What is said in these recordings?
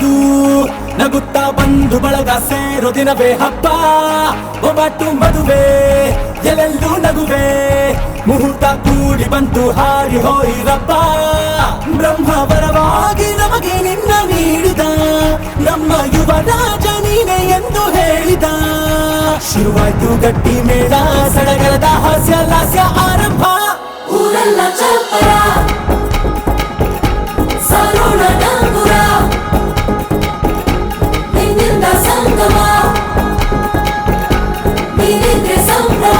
ಬಂತು ನಗುತ್ತಾ ಬಂದು ಬಳಗ ಸೇರೋ ದಿನವೇ ಹಬ್ಬ ಒಬ್ಬಟ್ಟು ಮದುವೆ ಎಲ್ಲೆಲ್ಲೂ ನಗುವೆ ಮುಹೂರ್ತ ಕೂಡಿ ಬಂತು ಹಾರಿ ಹೋಯಿರಪ್ಪ ಬ್ರಹ್ಮವರವಾಗಿ ನಮಗೆ ನಿನ್ನ ನೀಡಿದ ನಮ್ಮ ಯುವ ರಾಜ ನೀನೆ ಎಂದು ಹೇಳಿದ ಶುರುವಾಯ್ತು ಗಟ್ಟಿ ಮೇಳ ಸಡಗರದ ಹಾಸ್ಯ ಲಾಸ್ಯ ಆರಂಭ ಊರೆಲ್ಲ ಚಪ್ಪರ ಸಾರೋಣ ಡಂಗುರ ನಿನ್ನಿಂದ ಸಂಗಮ ನೀನಿದ್ರೆ ಸಂಭ್ರಮ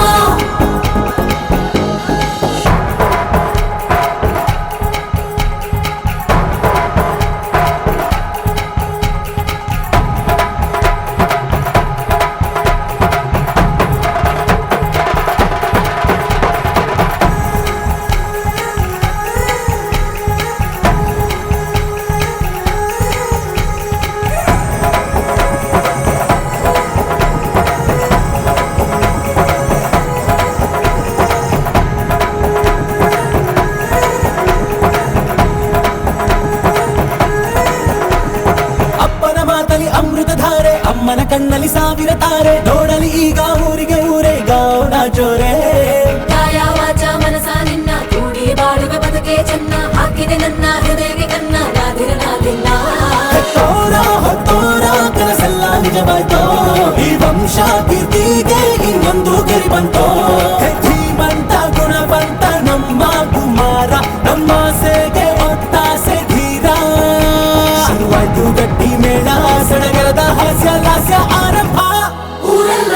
ಅಮೃತಧಾರೆ ಅಮ್ಮನ ಕಣ್ಣಲ್ಲಿ ಸಾವಿರ ತಾರೆ ನೋಡಲಿ ಈಗ ಊರಿಗೆ ಊರೇ ಗೌನ ಜೋರೆ ಕಾಯ ವಾಚ ಮನಸ ನಿನ್ನ ಕೂಡಿ ಬಾಳುವ ಬದುಕೆ ಚೆನ್ನ ಹಾಕಿದೆ ನನ್ನ ಹೃದಯಕ್ಕೆ ಕನ್ನ ನಾದಿರನಾಗಿಲ್ಲ ಹೊತ್ತೋರ ಕನಸೆಲ್ಲ ನಿಜವಾಯ್ತೋ ಈ ವಂಶ ಕೀರ್ತಿಗೆ ಇನ್ನೊಂದು ಗೆರಿ ಬಂತೋ ಧೀಮಂತ ಗುಣವಂತ ನಮ್ಮ ಕುಮಾರ ನಮ್ಮ ಸೇಗೆ ಒತ್ತಾಸೆ ಧೀರ ಶುರುವಾಯ್ತು ಗಟ್ಟಿ ಮೇಳ ಸಡಗರದ ಹಾಸ್ಯ ಲಾಸ್ಯ ಆರಂಭ ಊರೆಲ್ಲ